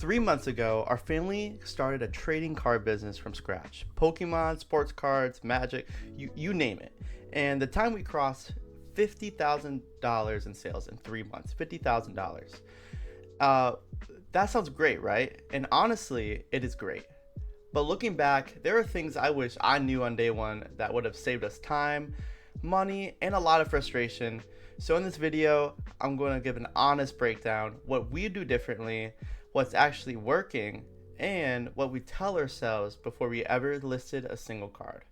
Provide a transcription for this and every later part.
3 months ago, our family started a trading card business from scratch. Pokemon, sports cards, Magic, you name it. And the time we crossed $50,000 in sales in 3 months. $50,000. Uh, that sounds great, right? And honestly, it is great. But looking back, there are things I wish I knew on day one that would have saved us time, money, and a lot of frustration. So in this video, I'm going to give an honest breakdown, what we do differently, what's actually working, and what we tell ourselves before we ever listed a single card.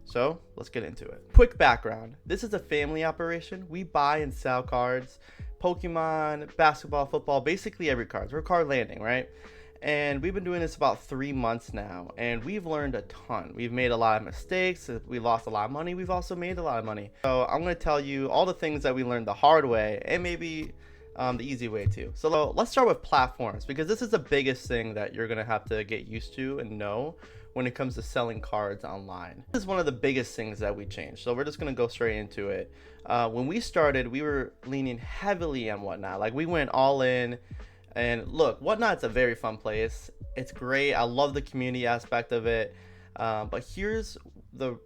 So let's get into it. Quick background. This is a family operation. We buy and sell cards, Pokemon, basketball, football, basically every card. We're card landing, right? And we've been doing this about 3 months now, and we've learned a ton. We've made a lot of mistakes. We lost a lot of money. We've also made a lot of money. So I'm going to tell you all the things that we learned the hard way and maybe the easy way too. So let's start with platforms, because this is the biggest thing that you're going to have to get used to and know when it comes to selling cards online. This is one of the biggest things that we changed. So we're just going to go straight into it. When we started, we were leaning heavily on Whatnot. Like, we went all in. And look, Whatnot's a very fun place. It's great. I love the community aspect of it. But here's the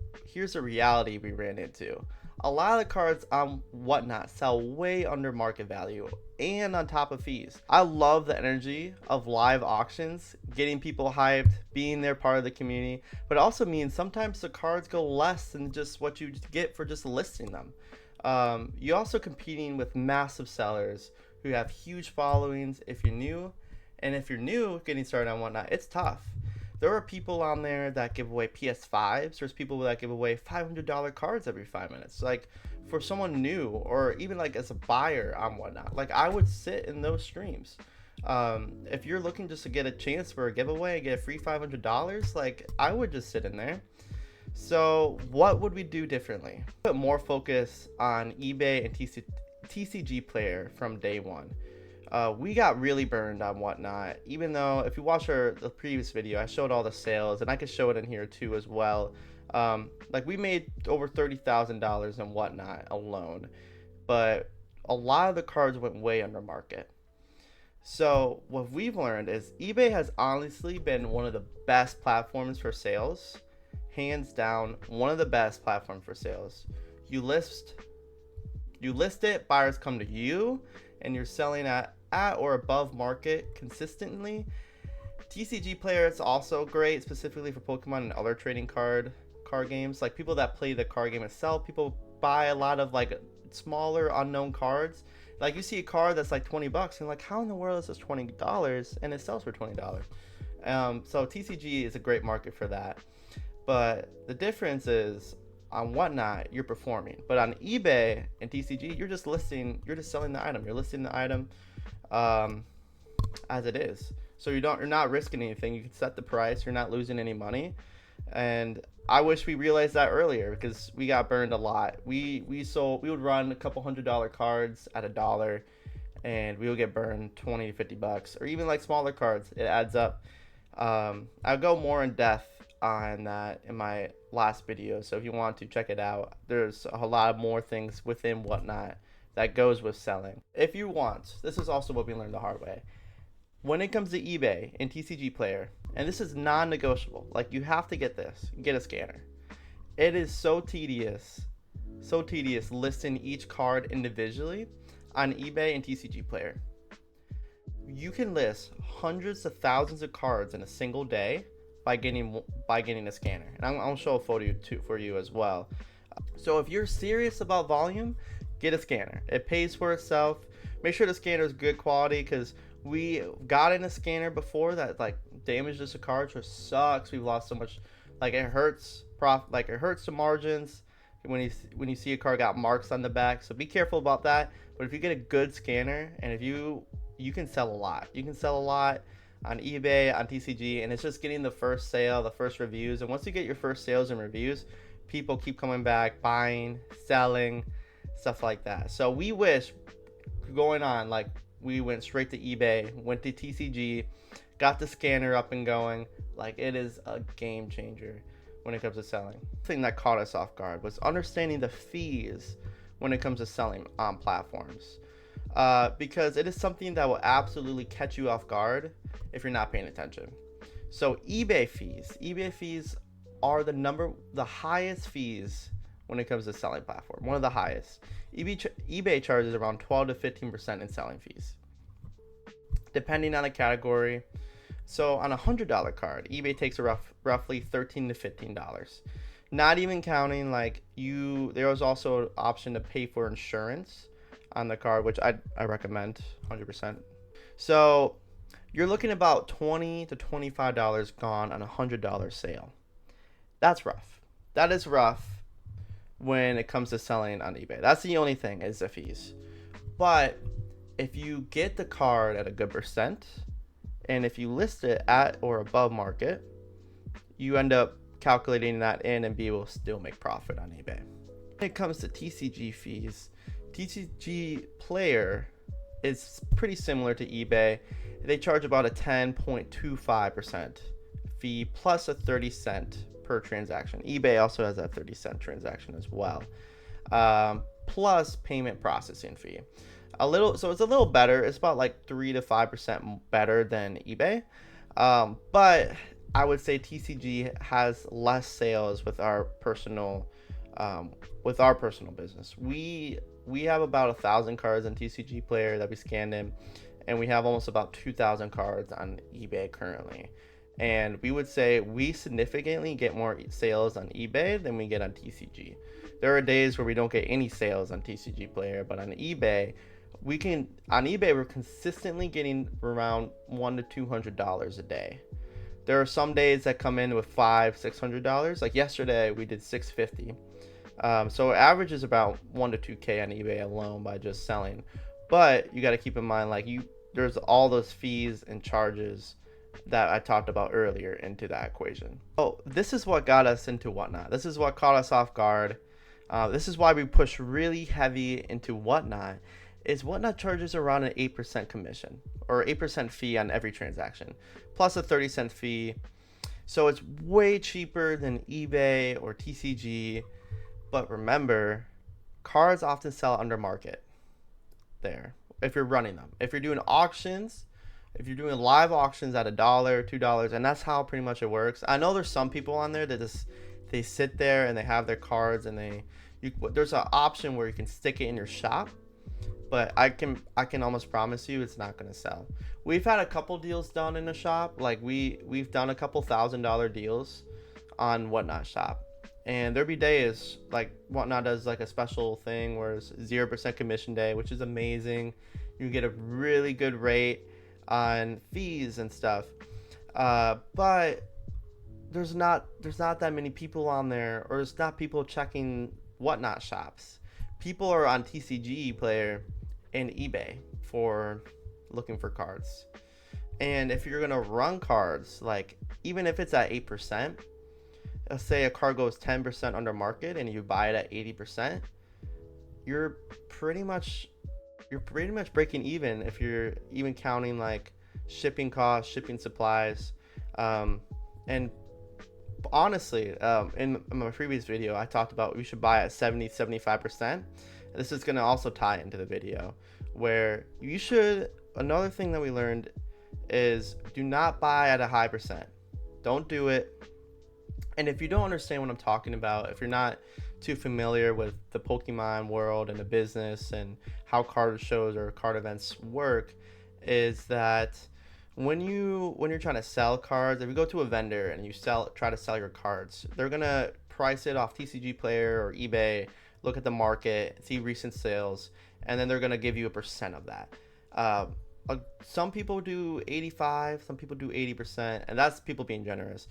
reality we ran into. A lot of the cards on Whatnot sell way under market value and on top of fees. I love the energy of live auctions, getting people hyped, being there part of the community, but it also means sometimes the cards go less than just what you get for just listing them. You're also competing with massive sellers who have huge followings if you're new. And if you're new getting started on Whatnot, it's tough. There are people on there that give away PS5s. There's people that give away $500 cards every 5 minutes. Like, for someone new, or even like as a buyer on Whatnot, like, I would sit in those streams. If you're looking just to get a chance for a giveaway, get a free $500, like, I would just sit in there. So what would we do differently? Put more focus on eBay and TCG Player from day one. We got really burned on Whatnot, even though if you watch the previous video, I showed all the sales, and I could show it in here too as well. Like, we made over $30,000 in Whatnot alone, but a lot of the cards went way under market. So what we've learned is eBay has honestly been one of the best platforms for sales, hands down, one of the best platforms for sales. You list it, buyers come to you, and you're selling at or above market consistently. TCG Player is also great, specifically for Pokemon and other trading card games. Like, people that play the card game itself, people buy a lot of like smaller unknown cards. Like, you see a card that's like $20, and you're like, how in the world is this $20 and it sells for $20? So TCG is a great market for that. But the difference is, on Whatnot, you're performing, but on eBay and TCG, you're just selling the item. You're listing the item as it is. So you're not risking anything. You can set the price. You're not losing any money. And I wish we realized that earlier, because we got burned a lot. We would run a couple $100 cards at $1, and we would get burned $20 to $50, or even like smaller cards. It adds up. I'll go more in depth on that in my last video, so if you want to check it out, there's a lot more things within Whatnot that goes with selling. If you want, this is also what we learned the hard way. When it comes to eBay and TCG Player, and this is non-negotiable, like, you have to get a scanner. It is so tedious listing each card individually on eBay and TCG Player. You can list hundreds of thousands of cards in a single day by getting a scanner, and I'll show a photo for you as well. So if you're serious about volume, get a scanner. It pays for itself. Make sure the scanner is good quality, because we got in a scanner before that like damaged us a card, which sucks. We've lost so much. Like, it hurts the margins when you see a card got marks on the back. So be careful about that. But if you get a good scanner, and if you can sell a lot. You can sell a lot on eBay, on TCG, and it's just getting the first sale, the first reviews. And once you get your first sales and reviews, people keep coming back, buying, selling, stuff like that. So we wish, going on, like, we went straight to eBay, went to TCG, got the scanner up and going. Like, it is a game changer when it comes to selling. The thing that caught us off guard was understanding the fees when it comes to selling on platforms. because it is something that will absolutely catch you off guard if you're not paying attention. So eBay fees are the highest fees when it comes to selling platform. One of the highest. eBay charges around 12 to 15% in selling fees, depending on the category. So on a $100 card, eBay takes roughly $13 to $15. Not even counting there was also an option to pay for insurance on the card, which I recommend 100%. So you're looking about $20 to $25 gone on a $100 sale. That's rough. That is rough when it comes to selling on eBay. That's the only thing, is the fees. But if you get the card at a good percent, and if you list it at or above market, you end up calculating that in and be able to still make profit on eBay. When it comes to TCG fees, TCG Player is pretty similar to eBay. They charge about a 10.25% fee plus a 30-cent per transaction. eBay also has that 30-cent transaction as well, plus payment processing fee. So it's a little better. It's about 3 to 5% better than eBay, but I would say TCG has less sales with our personal business. We have about 1,000 cards on TCG Player that we scanned in, and we have almost about 2,000 cards on eBay currently. And we would say we significantly get more sales on eBay than we get on TCG. There are days where we don't get any sales on TCG Player, but on eBay, we're consistently getting around $100 to $200 a day. There are some days that come in with $500-$600. Like yesterday, we did $650. So average is about $1 to $2K on eBay alone by just selling. But you got to keep in mind, there's all those fees and charges that I talked about earlier into that equation. Oh, this is what got us into Whatnot. This is what caught us off guard. This is why we push really heavy into Whatnot. Is Whatnot charges around an 8% commission or 8% fee on every transaction, plus a 30-cent fee. So it's way cheaper than eBay or TCG. But remember, cards often sell under market there if you're running them. If you're doing auctions, if you're doing live auctions at $1, $2, and that's how pretty much it works. I know there's some people on there that they sit there and they have their cards and there's an option where you can stick it in your shop, but I can almost promise you it's not going to sell. We've had a couple deals done in the shop. We've done a couple $1,000 deals on Whatnot shop. And there be days Whatnot does a special thing where it's 0% commission day, which is amazing. You get a really good rate on fees and stuff. But there's not that many people on there, or there's not people checking Whatnot shops. People are on TCG Player and eBay for looking for cards. And if you're gonna run cards, even if it's at 8%, let's say a card goes 10% under market and you buy it at 80%, you're pretty much breaking even if you're even counting shipping costs, shipping supplies. And honestly, in my previous video, I talked about we should buy at 70-75%. This is going to also tie into the video where another thing that we learned is do not buy at a high percent. Don't do it. And if you don't understand what I'm talking about, if you're not too familiar with the Pokemon world and the business and how card shows or card events work, is that when you're trying to sell cards, if you go to a vendor and you try to sell your cards, they're gonna price it off TCG Player or eBay, look at the market, see recent sales, and then they're gonna give you a percent of that. Some people do 85, some people do 80%, and that's people being generous.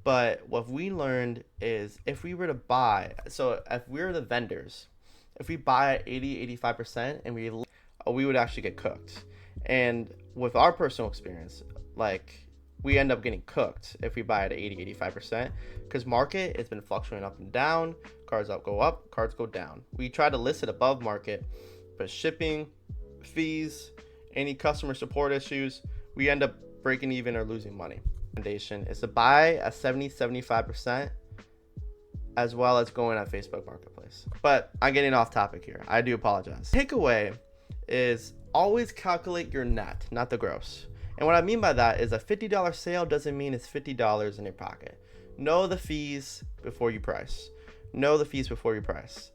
But what we learned is if we were to buy, so if we're the vendors, if we buy at 80-85% and we would actually get cooked. And with our personal experience, we end up getting cooked if we buy at 80-85%, because market has been fluctuating up and down. Cards go up, cards go down. We try to list it above market, but shipping, fees, any customer support issues, we end up breaking even or losing money. Recommendation is to buy at 70-75%, as well as going on Facebook Marketplace. But I'm getting off topic here. I do apologize. Takeaway is Always calculate your net, not the gross. And what I mean by that is a $50 sale doesn't mean it's $50 in your pocket. Know the fees before you price. Know the fees before you price.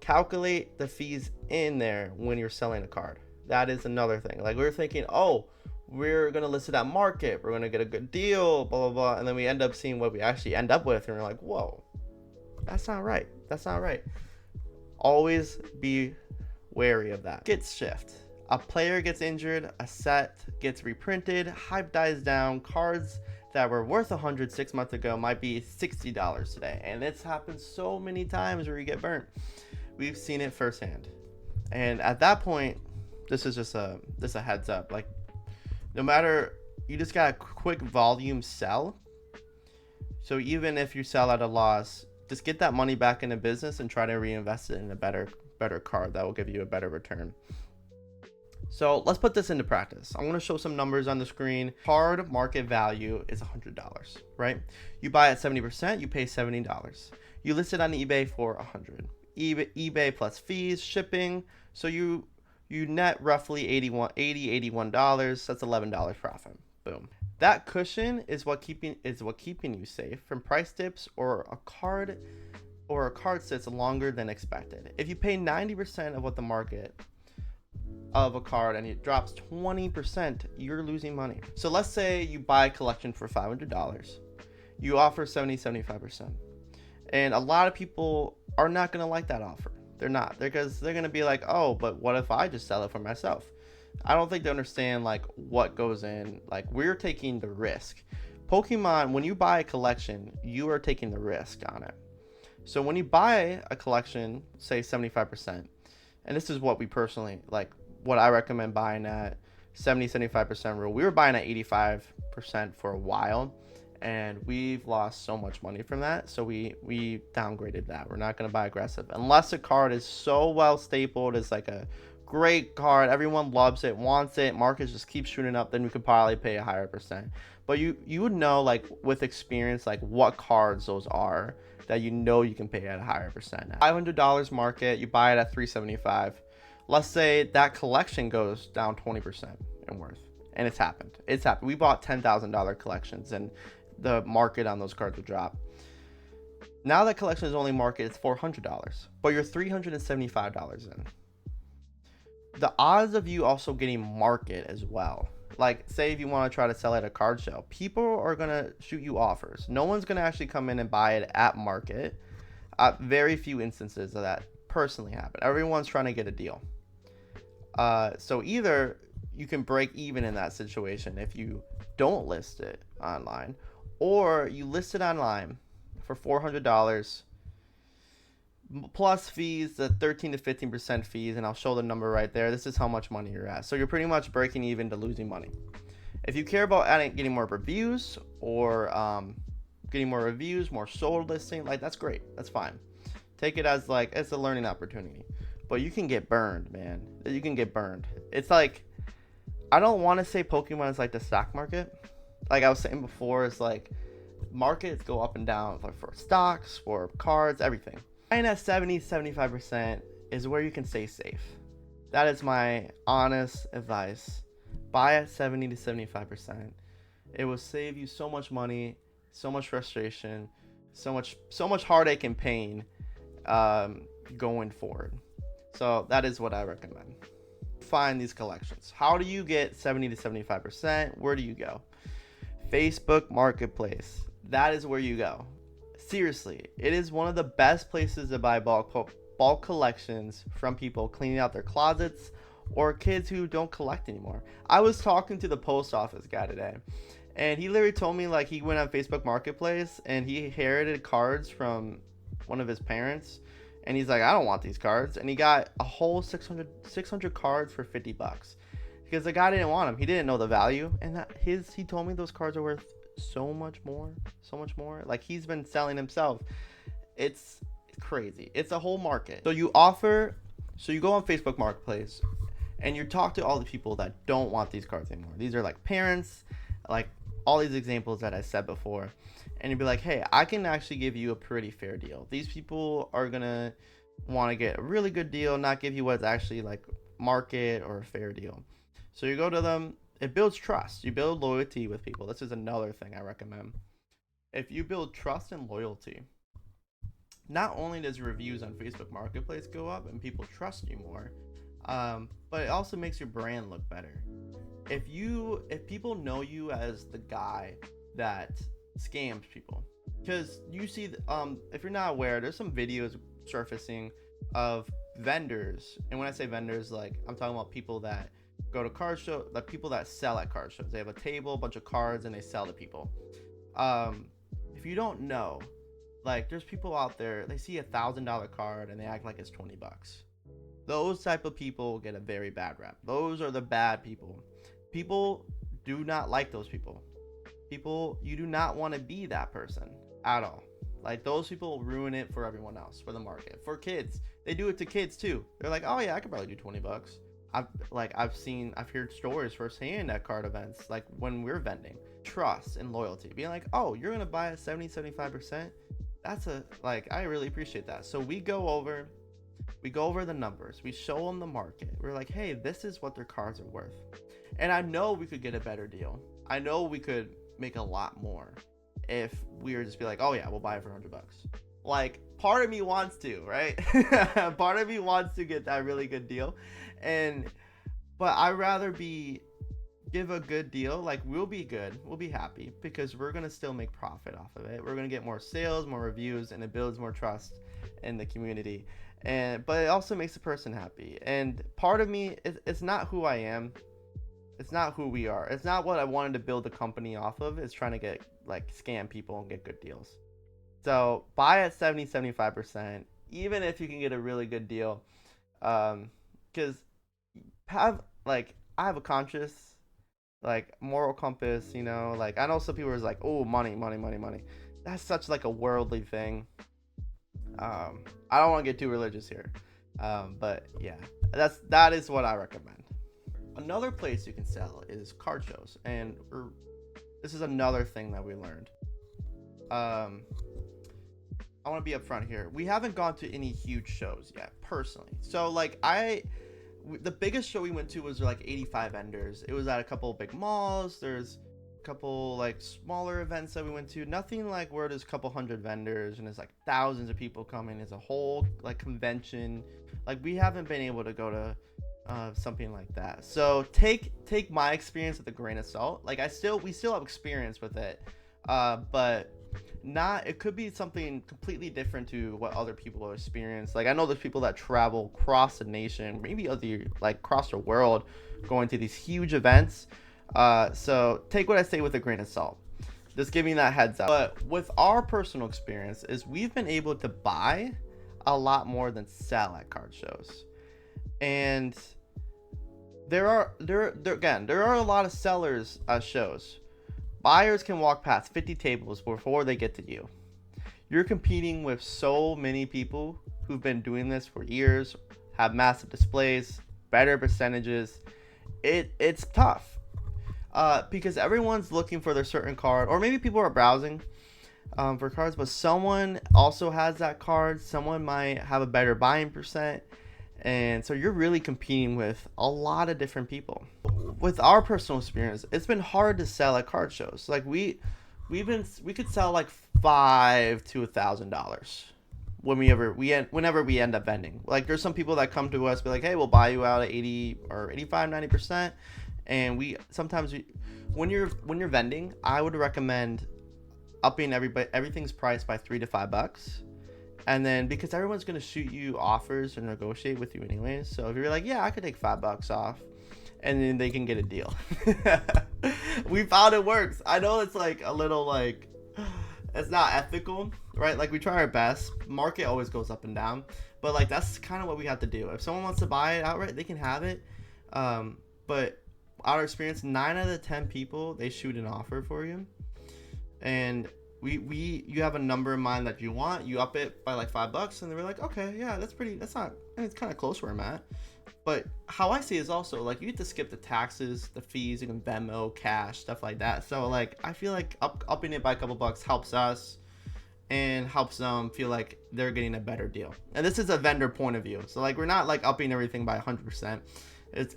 Calculate the fees in there when you're selling a card. That is another thing. Like, we're thinking, oh, we're going to list it at market. We're going to get a good deal, blah, blah, blah. And then we end up seeing what we actually end up with. And we're like, whoa, that's not right. That's not right. Always be wary of that. Get shift. A player gets injured, a set gets reprinted, hype dies down, cards that were worth $100 6 months ago might be $60 today. And it's happened so many times where you get burnt. We've seen it firsthand. And at that point, this is just a heads up. Like, no matter, you just got a quick volume sell. So even if you sell at a loss, just get that money back into business and try to reinvest it in a better card that will give you a better return. So let's put this into practice. I'm going to show some numbers on the screen. Card market value is $100, right? You buy at 70%, you pay $70. You list it on eBay for $100. eBay plus fees, shipping. So you net roughly $81. That's $11 profit. Boom. That cushion is what keeping you safe from price dips or a card sits longer than expected. If you pay 90% of what the market of a card and it drops 20%, you're losing money. So let's say you buy a collection for $500. You offer 75%. And a lot of people are not going to like that offer. They're not. Because they're going to be like, oh, but what if I just sell it for myself? I don't think they understand like what goes in. Like, we're taking the risk. Pokemon, when you buy a collection, you are taking the risk on it. So when you buy a collection, say 75%, and this is what we personally like, what I recommend buying at 75% rule. We were buying at 85% for a while, and we've lost so much money from that. So we downgraded that. We're not going to buy aggressive unless a card is so well stapled. It's like a great card, everyone loves it, wants it, markets just keep shooting up, then we could probably pay a higher percent. But you would know, like, with experience, like what cards those are that you know you can pay at a higher percent. $500 market, you buy it at $375. Let's say that collection goes down 20% in worth, and it's happened. We bought $10,000 collections, and the market on those cards would drop. Now that collection is only market, it's $400, but you're $375 in. The odds of you also getting market as well. Like, say if you want to try to sell at a card show, people are going to shoot you offers. No one's going to actually come in and buy it at market. Very few instances of that personally happen. Everyone's trying to get a deal. So either you can break even in that situation if you don't list it online, or you list it online for $400 plus fees, the 13 to 15% fees, and I'll show the number right there. This is how much money you're at. So you're pretty much breaking even to losing money. If you care about getting more reviews or more sold listing, like, that's great. That's fine. Take it as like it's a learning opportunity. But you can get burned, man. You can get burned. It's like, I don't want to say Pokemon is like the stock market. Like I was saying before, it's like markets go up and down, like for stocks, for cards, everything. Buying at 70-75% is where you can stay safe. That is my honest advice. Buy at 70-75%. It will save you so much money, so much frustration, so much heartache and pain going forward. So that is what I recommend. Find these collections. How do you get 70-75%? Where do you go? Facebook Marketplace. That is where you go. Seriously, it is one of the best places to buy bulk collections from people cleaning out their closets or kids who don't collect anymore. I was talking to the post office guy today, and he literally told me, like, he went on Facebook Marketplace and he inherited cards from one of his parents, and he's like, I don't want these cards, and he got a whole 600 cards for $50 because the guy didn't want them. He didn't know the value, and he told me those cards are worth so much more. Like, he's been selling himself. It's crazy. It's a whole market. So you go on Facebook Marketplace and you talk to all the people that don't want these cards anymore. These are like parents, like all these examples that I said before, and you'd be like, hey, I can actually give you a pretty fair deal. These people are gonna want to get a really good deal, not give you what's actually like market or a fair deal. So you go to them, it builds trust. You build loyalty with people. This is another thing I recommend. If you build trust and loyalty, not only does your reviews on Facebook Marketplace go up and people trust you more, but it also makes your brand look better. If people know you as the guy that scams people, because you see, if you're not aware, there's some videos surfacing of vendors, and when I say vendors, like I'm talking about people that go to card show, like people that sell at card shows. They have a table, a bunch of cards, and they sell to people. If you don't know, like there's people out there, they see $1,000 card and they act like it's $20. Those type of people get a very bad rap. Those are the bad people. People do not like those people. You do not want to be that person at all. Like those people ruin it for everyone else, for the market, for kids. They do it to kids too. They're like, oh yeah, I could probably do $20. I've heard stories firsthand at card events, like when we're vending. Trust and loyalty, being like, oh, you're gonna buy at 75%. I really appreciate that. So we go over the numbers, we show them the market. We're like, hey, this is what their cards are worth, and I know we could get a better deal. I know we could make a lot more if we were just be like, oh yeah, we'll buy it for $100. Like, part of me wants to, right? Part of me wants to get that really good deal, but I'd rather give a good deal. Like, we'll be good, we'll be happy, because we're gonna still make profit off of it. We're gonna get more sales, more reviews, and it builds more trust in the community. But it also makes the person happy. And part of me, it's not who I am, it's not who we are, it's not what I wanted to build the company off of. It's trying to get, like, scam people and get good deals. So buy at 75%, even if you can get a really good deal, because I have a conscious, like, moral compass, you know. Like, I know some people are like, oh, money. That's such like a worldly thing. I don't want to get too religious here, but yeah, that is what I recommend. Another place you can sell is card shows, and this is another thing that we learned. I want to be upfront here. We haven't gone to any huge shows yet, personally. So like the biggest show we went to was like 85 vendors. It was at a couple of big malls. There's a couple like smaller events that we went to. Nothing like where there's a couple hundred vendors and there's like thousands of people coming. It's a whole like convention. Like, we haven't been able to go to something like that. So take my experience with a grain of salt. Like, we still have experience with it, but it could be something completely different to what other people experience. Like, I know there's people that travel across the nation, maybe across the world, going to these huge events. So take what I say with a grain of salt. Just giving that heads up. But with our personal experience is we've been able to buy a lot more than sell at card shows. And there are a lot of sellers at shows. Buyers can walk past 50 tables before they get to you. You're competing with so many people who've been doing this for years, have massive displays, better percentages. It's tough because everyone's looking for their certain card, or maybe people are browsing for cards, but someone also has that card. Someone might have a better buying percent. And so you're really competing with a lot of different people. With our personal experience, it's been hard to sell at card shows. Like, we could sell like $500 to $1,000 whenever we end up vending. Like, there's some people that come to us, be like, hey, we'll buy you out at 80 or 85, 90%. And when you're vending, I would recommend upping everything's priced by $3 to $5. And then, because everyone's going to shoot you offers and negotiate with you anyways. So if you're like, yeah, I could take $5 off, and then they can get a deal. We found it works. I know it's like a little like, it's not ethical, right? Like, we try our best. Market always goes up and down. But like, that's kind of what we have to do. If someone wants to buy it outright, they can have it. But our experience, 9 out of 10 people, they shoot an offer for you. And you have a number in mind that you want, you up it by like $5, and they were like, okay, yeah, it's kind of close where I'm at. But how I see it is also, like, you get to skip the taxes, the fees, you can Venmo, cash, stuff like that. So like, I feel like upping it by a couple bucks helps us, and helps them feel like they're getting a better deal. And this is a vendor point of view. So like, we're not like upping everything by 100%.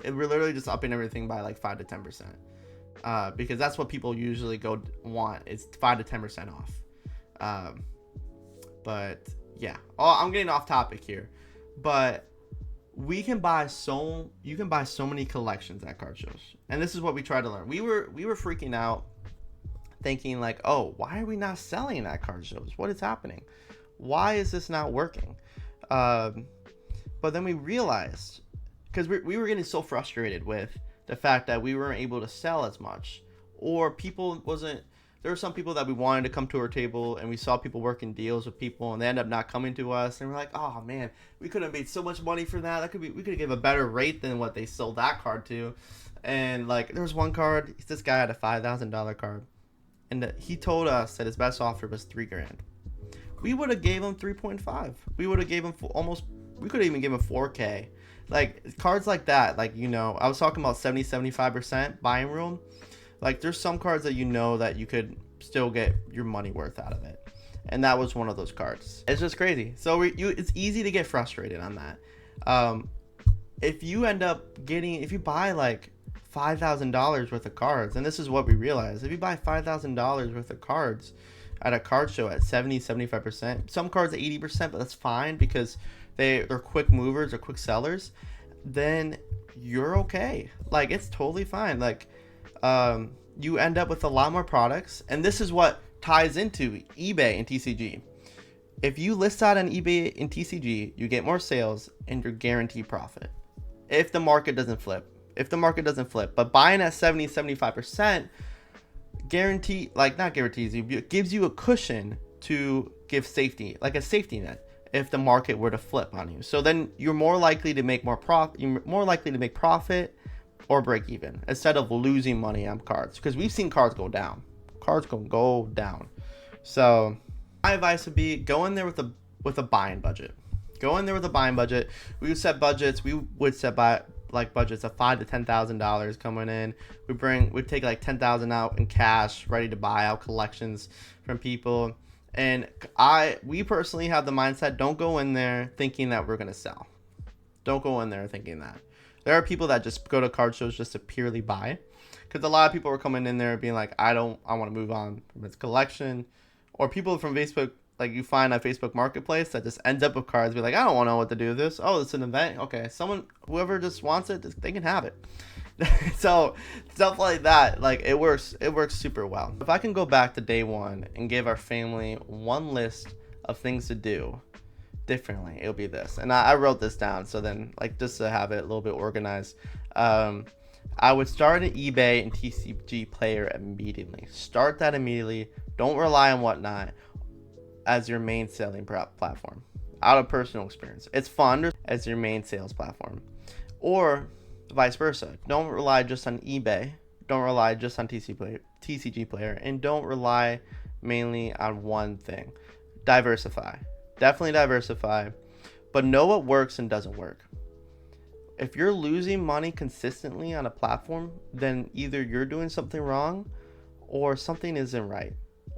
We're literally just upping everything by like 5 to 10%. Because that's what people usually want, is 5 to 10% off. But yeah, I'm getting off topic here, but you can buy so many collections at card shows. And this is what we try to learn. We were freaking out, thinking like, oh, why are we not selling at card shows? What is happening? Why is this not working? But then we realized, because we were getting so frustrated with the fact that we weren't able to sell as much, or there were some people that we wanted to come to our table, and we saw people working deals with people, and they end up not coming to us, and we're like, oh man, we could have made so much money for that. We could have gave a better rate than what they sold that card to. And like, there was one card, this guy had a $5,000 card, and he told us that his best offer was $3,000. We would have gave him 3.5. We would have gave him we could have even give him $4K. Like, cards like that, like, I was talking about 70-75% buying room. Like, there's some cards that that you could still get your money worth out of it. And that was one of those cards. It's just crazy. So it's easy to get frustrated on that. If you buy like $5,000 worth of cards, and this is what we realized, if you buy $5,000 worth of cards at a card show at 70-75%, some cards at 80%, but that's fine because they're quick movers or quick sellers, then you're okay. Like, it's totally fine. Like, you end up with a lot more products, and this is what ties into eBay and TCG. If you list out on eBay and TCG, you get more sales and you're guaranteed profit if the market doesn't flip. But buying at 70-75% gives you a cushion to give safety, like a safety net, if the market were to flip on you. So then you're more likely to make profit or break even, instead of losing money on cards, because we've seen cards go down. So my advice would be, go in there with a buying budget. We would set budgets. We would set budgets of $5,000 to $10,000 coming in. We'd take like $10,000 out in cash, ready to buy out collections from people. And we personally have the mindset, don't go in there thinking that we're gonna sell. Don't go in there thinking that. There are people that just go to card shows just to purely buy, because a lot of people are coming in there being like, I want to move on from this collection. Or people from Facebook, like you find on Facebook Marketplace, that just ends up with cards, be like, I don't want to know what to do with this. Oh, it's an event. Okay, whoever just wants it, they can have it. So stuff like that, like, it works super well. If I can go back to day one and give our family one list of things to do differently, it'll be this. And I wrote this down, so then, like, just to have it a little bit organized, I would start an eBay and TCG player immediately. Start that immediately. Don't rely on Whatnot as your main selling platform. Out of personal experience, it's fun as your main sales platform, or vice versa. Don't rely just on eBay. Don't rely just on TCG player, and don't rely mainly on one thing. Diversify. Definitely diversify, but know what works and doesn't work. If you're losing money consistently on a platform, then either you're doing something wrong or something isn't right,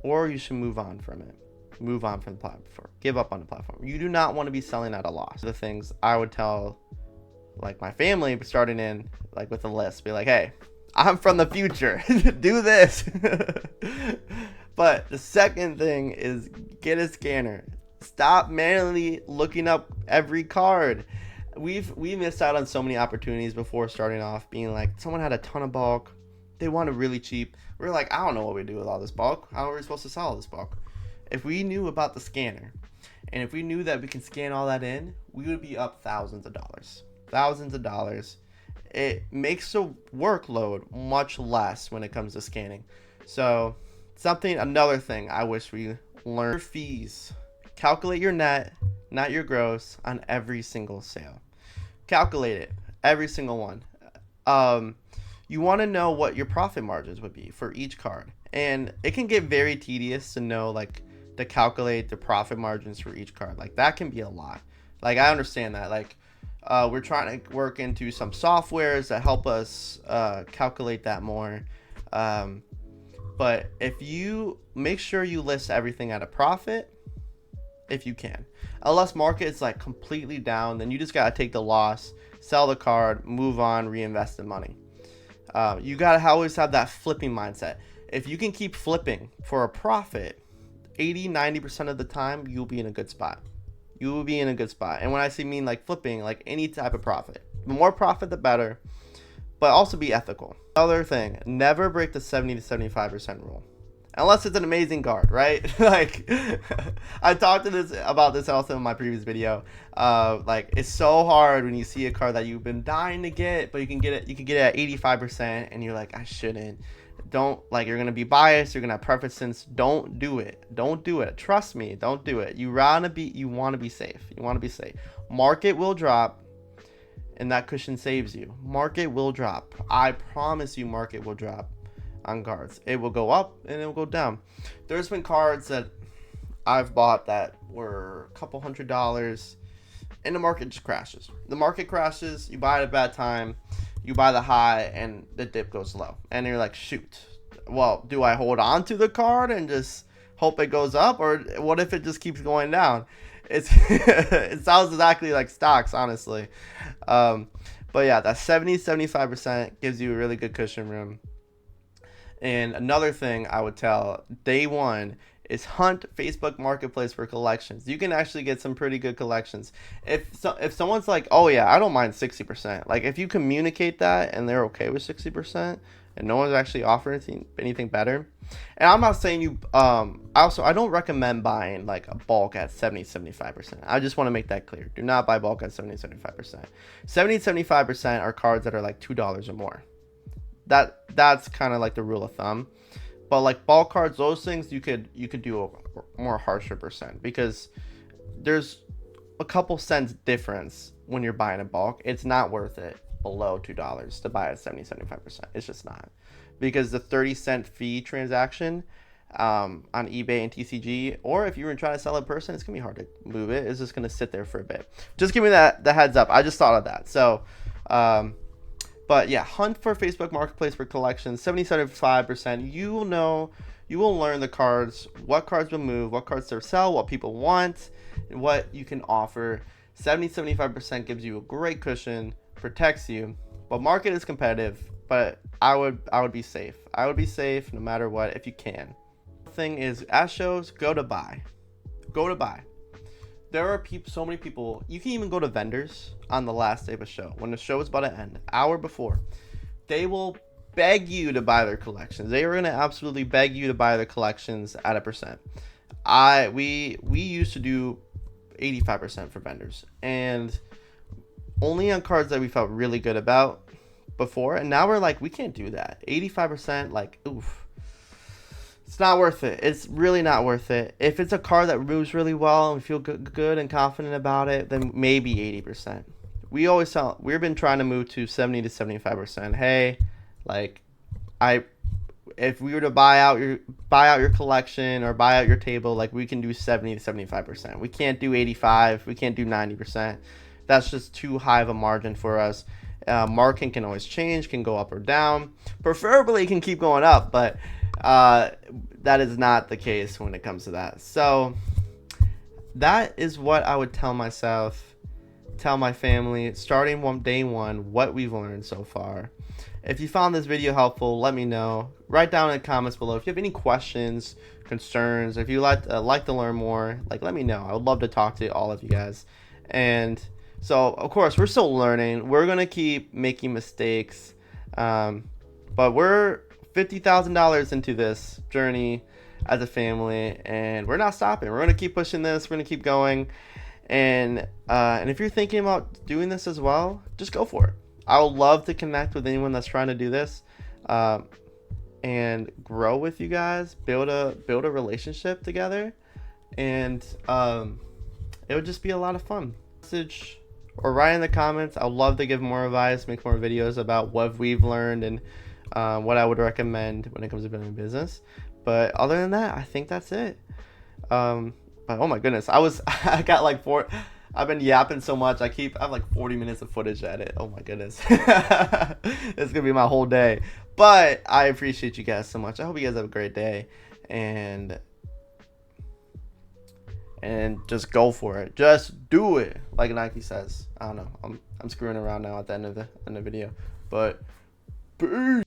or you should move on from it. Move on from the platform. Give up on the platform. You do not want to be selling at a loss. The things I would tell, like, my family, starting in, like, with a list, be like, hey, I'm from the future. Do this. But the second thing is, get a scanner. Stop manually looking up every card. We missed out on so many opportunities before starting off, being like, someone had a ton of bulk, they wanted really cheap. We're like, I don't know what we do with all this bulk. How are we supposed to sell all this bulk? If we knew about the scanner, and if we knew that we can scan all that in, we would be up thousands of dollars. It makes the workload much less when it comes to scanning. So another thing I wish we learned: fees. Calculate your net, not your gross, on every single sale. Calculate it, every single one. You want to know what your profit margins would be for each card, and it can get very tedious to know, like, to calculate the profit margins for each card. Like, that can be a lot. Like, I understand that. Like, we're trying to work into some softwares that help us calculate that more. But if you make sure you list everything at a profit, if you can. Unless market is like completely down, then you just gotta take the loss, sell the card, move on, reinvest the money. You gotta always have that flipping mindset. If you can keep flipping for a profit 80-90% of the time, you'll be in a good spot. You will be in a good spot. And when I say mean like flipping, like any type of profit, the more profit the better, but also be ethical. Other thing, never break the 70 to 75% rule. Unless it's an amazing card, right? Like, I talked about this also in my previous video. Like, it's so hard when you see a card that you've been dying to get, but you can get it at 85%, and you're like, I shouldn't. Don't, like, you're gonna be biased. You're gonna have preferences. Don't do it. Don't do it. Trust me. Don't do it. You want to be safe. You want to be safe. Market will drop, and that cushion saves you. Market will drop. I promise you, market will drop on cards. It will go up and it will go down. There's been cards that I've bought that were a couple $100 and the market just crashes. The market crashes, you buy at a bad time, you buy the high and the dip goes low. And you're like, shoot, well, do I hold on to the card and just hope it goes up, or what if it just keeps going down? It sounds exactly like stocks, honestly. But yeah, that 70-75% gives you a really good cushion room. And another thing I would tell day one is hunt Facebook Marketplace for collections. You can actually get some pretty good collections. If someone's like, oh yeah, I don't mind 60%. Like if you communicate that and they're okay with 60% and no one's actually offering anything better. And I'm not saying you, I don't recommend buying like a bulk at 70-75%. I just want to make that clear. Do not buy bulk at 70-75%. 70-75% are cards that are like $2 or more. That's kind of like the rule of thumb. But like bulk cards, those things you could do a more harsher percent, because there's a couple cents difference when you're buying a bulk. It's not worth it below $2 to buy at 70-75%. It's just not, because the 30-cent fee transaction on eBay and TCG, or if you were trying to sell it in person, it's gonna be hard to move it. It's just gonna sit there for a bit. Just give me the heads up. I just thought of that. So but yeah, hunt for Facebook Marketplace for collections. 70-75%. You will learn the cards, what cards will move, what cards to sell, what people want, and what you can offer. 70-75% gives you a great cushion, protects you. But market is competitive, but I would be safe. I would be safe no matter what if you can. The thing is, at shows, go to buy. Go to buy. There are so many people. You can even go to vendors on the last day of a show, when the show is about to end, hour before. They will beg you to buy their collections. They are going to absolutely beg you to buy their collections at a percent. We used to do 85% for vendors, and only on cards that we felt really good about before. And now we're like, we can't do that. 85%, like, oof. It's not worth it. It's really not worth it. If it's a card that moves really well and we feel good and confident about it, then maybe 80%. We've been trying to move to 70-75%. Hey, like, if we were to buy out your collection or buy out your table, like, we can do 70-75%. We can't do 85. We can't do 90%. That's just too high of a margin for us. Marking can always change, can go up or down. Preferably, it can keep going up, but that is not the case when it comes to that. So that is what I would tell myself, tell my family, starting day one, what we've learned so far. If you found this video helpful, let me know. Write down in the comments below if you have any questions, concerns, if you like to learn more, like, let me know. I would love to talk to all of you guys. And so, of course, we're still learning. We're gonna keep making mistakes, but we're $50,000 into this journey as a family, and we're not stopping. We're gonna keep pushing this. We're gonna keep going, and if you're thinking about doing this as well, just go for it. I would love to connect with anyone that's trying to do this, and grow with you guys, build a relationship together, and it would just be a lot of fun. Message or write in the comments. I'd love to give more advice, make more videos about what we've learned and what I would recommend when it comes to building a business. But other than that, I think that's it. But oh my goodness, I've been yapping so much. I have like 40 minutes of footage to edit. Oh my goodness. It's gonna be my whole day. But I appreciate you guys so much. I hope you guys have a great day. And and just go for it. Just do it, like Nike says. I don't know. I'm screwing around now at the end of the video, but peace.